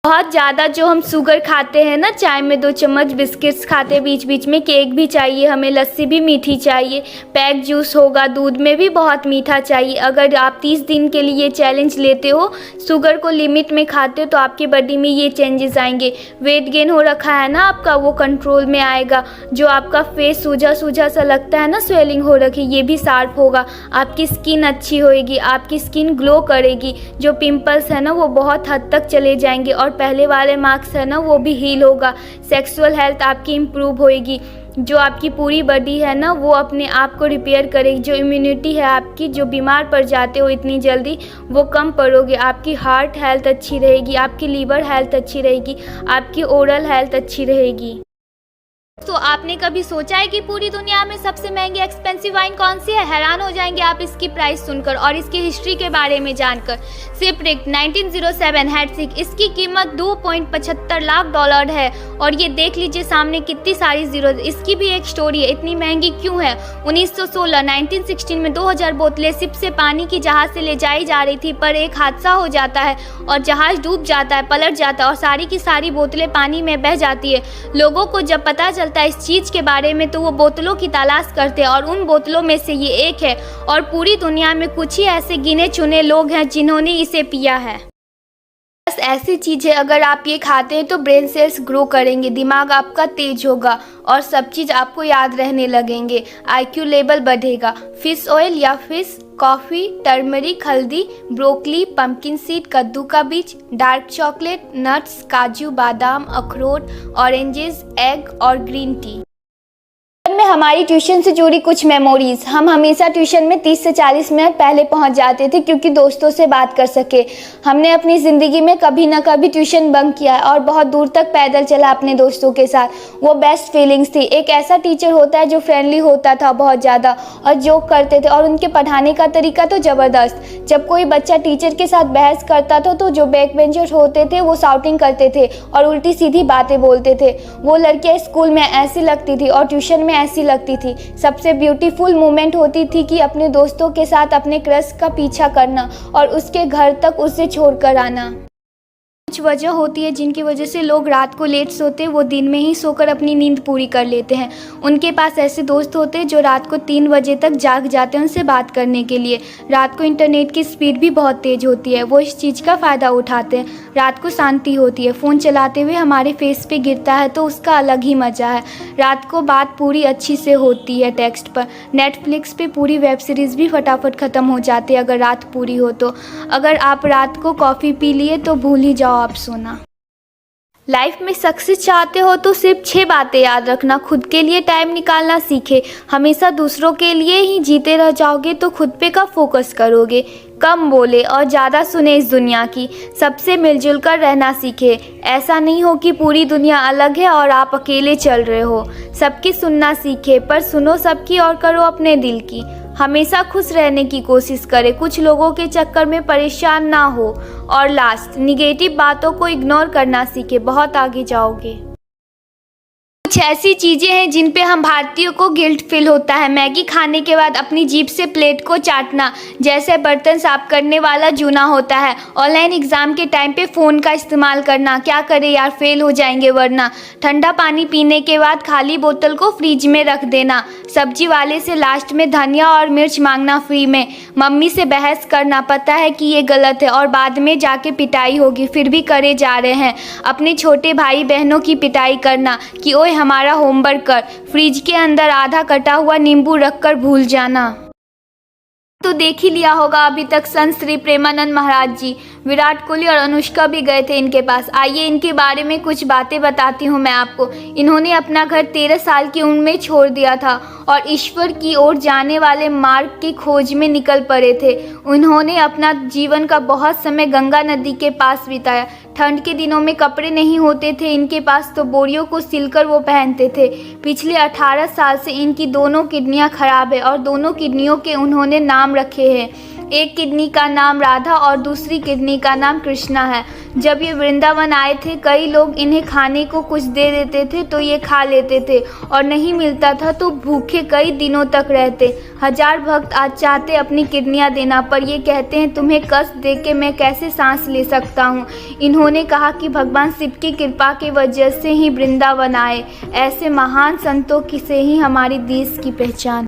बहुत ज़्यादा जो हम शुगर खाते हैं ना, चाय में 2 चम्मच बिस्किट्स खाते हैं, बीच बीच में केक भी चाहिए हमें, लस्सी भी मीठी चाहिए, पैक जूस होगा, दूध में भी बहुत मीठा चाहिए। अगर आप 30 दिन के लिए ये चैलेंज लेते हो, शुगर को लिमिट में खाते हो, तो आपकी बॉडी में ये चेंजेस आएंगे। वेट गेन हो रखा है ना आपका, वो कंट्रोल में आएगा। जो आपका फेस सूझा सूझा सा लगता है ना, स्वेलिंग हो रखी, ये भी शार्प होगा। आपकी स्किन अच्छी होएगी, आपकी स्किन ग्लो करेगी। जो पिंपल्स है ना वो बहुत हद तक चले जाएंगे, और पहले वाले मार्क्स है ना वो भी हील होगा। सेक्सुअल हेल्थ आपकी इम्प्रूव होएगी। जो आपकी पूरी बॉडी है ना वो अपने आप को रिपेयर करेगी। जो इम्यूनिटी है आपकी, जो बीमार पड़ जाते हो इतनी जल्दी, वो कम पड़ोगे। आपकी हार्ट हेल्थ अच्छी रहेगी, आपकी लीवर हेल्थ अच्छी रहेगी, आपकी ओरल हेल्थ अच्छी रहेगी। तो आपने कभी सोचा है कि पूरी दुनिया में सबसे महंगी एक्सपेंसिव वाइन कौन सी है? हैरान हो जाएंगे आप इसकी प्राइस सुनकर और इसकी हिस्ट्री के बारे में जानकर। सिप्रिक 1907 हैटसिक, इसकी कीमत $2.75 लाख है। और ये देख लीजिए सामने कितनी सारी जीरो। इसकी भी एक स्टोरी है, इतनी महंगी क्यों है। 1916 1916 में 2000 बोतलें सिप से पानी की जहाज से ले जाई जा रही थी, पर एक हादसा हो जाता है और जहाज डूब जाता है, पलट जाता है और सारी की सारी बोतलें पानी में बह जाती है। लोगों को जब पता चलता है इस चीज़ के बारे में, तो वो बोतलों की तलाश करते हैं और उन बोतलों में से ये एक है। और पूरी दुनिया में कुछ ही ऐसे गिने चुने लोग हैं जिन्होंने इसे पिया है। बस ऐसी चीज़ है, अगर आप ये खाते हैं तो ब्रेन सेल्स ग्रो करेंगे, दिमाग आपका तेज होगा और सब चीज़ आपको याद रहने लगेंगे, IQ लेवल बढ़ेगा। फिश ऑयल या फिश, कॉफ़ी, टर्मरिक, हल्दी, ब्रोकली, पम्पकिन सीड, कद्दू का बीज, डार्क चॉकलेट, नट्स, काजू, बादाम, अखरोट, ऑरेंजेस, एग और ग्रीन टी। में हमारी ट्यूशन से जुड़ी कुछ मेमोरीज। हम हमेशा ट्यूशन में 30 से 40 मिनट पहले पहुंच जाते थे क्योंकि दोस्तों से बात कर सके। हमने अपनी ज़िंदगी में कभी ना कभी ट्यूशन बंक किया है और बहुत दूर तक पैदल चला अपने दोस्तों के साथ। वो बेस्ट फीलिंग्स थी। एक ऐसा टीचर होता है जो फ्रेंडली होता था बहुत ज़्यादा और जोक करते थे, और उनके पढ़ाने का तरीका तो ज़बरदस्त। जब कोई बच्चा टीचर के साथ बहस करता था तो जो बैक बेंचर्स होते थे वो शाउटिंग करते थे और उल्टी सीधी बातें बोलते थे। वो लड़कियाँ स्कूल में ऐसी लगती थी और ट्यूशन में ऐसी लगती थी। सबसे ब्यूटीफुल मोमेंट होती थी कि अपने दोस्तों के साथ अपने क्रश का पीछा करना और उसके घर तक उसे छोड़कर आना। कुछ वजह होती है जिनकी वजह से लोग रात को लेट सोते, वो दिन में ही सोकर अपनी नींद पूरी कर लेते हैं। उनके पास ऐसे दोस्त होते हैं जो रात को 3 बजे तक जाग जाते हैं उनसे बात करने के लिए। रात को इंटरनेट की स्पीड भी बहुत तेज़ होती है, वो इस चीज़ का फ़ायदा उठाते हैं। रात को शांति होती है, फ़ोन चलाते हुए हमारे फेस पे गिरता है तो उसका अलग ही मज़ा है। रात को बात पूरी अच्छी से होती है टेक्स्ट पर। नेटफ्लिक्स पे पूरी वेब सीरीज़ भी फटाफट ख़त्म हो जाती है अगर रात पूरी हो तो। अगर आप रात को कॉफ़ी पी लिए तो भूल ही जाओ आप सोना। लाइफ में सक्सेस चाहते हो तो सिर्फ 6 बातें याद रखना। खुद के लिए टाइम निकालना सीखे। हमेशा दूसरों के लिए ही जीते रह जाओगे तो खुद पे कब फोकस करोगे। कम बोले और ज़्यादा सुने इस दुनिया की। सबसे मिलजुल कर रहना सीखे। ऐसा नहीं हो कि पूरी दुनिया अलग है और आप अकेले चल रहे हो। सबकी सुनना सीखे, पर सुनो सबकी और करो अपने दिल की। हमेशा खुश रहने की कोशिश करें, कुछ लोगों के चक्कर में परेशान ना हो। और लास्ट, निगेटिव बातों को इग्नोर करना सीखे, बहुत आगे जाओगे। कुछ ऐसी चीज़ें हैं जिन पे हम भारतीयों को गिल्ट फील होता है। मैगी खाने के बाद अपनी जीभ से प्लेट को चाटना, जैसे बर्तन साफ करने वाला जूना होता है। ऑनलाइन एग्ज़ाम के टाइम पे फ़ोन का इस्तेमाल करना, क्या करें यार फेल हो जाएंगे वरना। ठंडा पानी पीने के बाद खाली बोतल को फ्रिज में रख देना। सब्जी वाले से लास्ट में धनिया और मिर्च मांगना फ्री में। मम्मी से बहस करना, पता है कि ये गलत है और बाद में जाके पिटाई होगी फिर भी करे जा रहे हैं। अपने छोटे भाई बहनों की पिटाई करना कि ओए हमारा होमवर्क कर। फ्रिज के अंदर आधा कटा हुआ नींबू रखकर भूल जाना। तो देख ही लिया होगा अभी तक संत श्री प्रेमानंद महाराज जी। विराट कोहली और अनुष्का भी गए थे इनके पास। आइए इनके बारे में कुछ बातें बताती हूँ मैं आपको। इन्होंने अपना घर 13 साल की उम्र में छोड़ दिया था और ईश्वर की ओर जाने वाले मार्ग की खोज में निकल पड़े थे। उन्होंने अपना जीवन का बहुत समय गंगा नदी के पास बिताया। ठंड के दिनों में कपड़े नहीं होते थे इनके पास, तो बोरियों को सिलकर वो पहनते थे। पिछले 18 साल से इनकी दोनों किडनियाँ खराब है और दोनों किडनियों के उन्होंने नाम रखे हैं। एक किडनी का नाम राधा और दूसरी किडनी का नाम कृष्णा है। जब ये वृंदावन आए थे, कई लोग इन्हें खाने को कुछ दे देते थे तो ये खा लेते थे, और नहीं मिलता था तो भूखे कई दिनों तक रहते। हजार भक्त आज चाहते अपनी किडनियां देना, पर ये कहते हैं तुम्हें कष्ट दे के मैं कैसे सांस ले सकता हूँ। इन्होंने कहा कि भगवान शिव की कृपा की वजह से ही वृंदावन आए। ऐसे महान संतों की से ही हमारी देश की पहचान।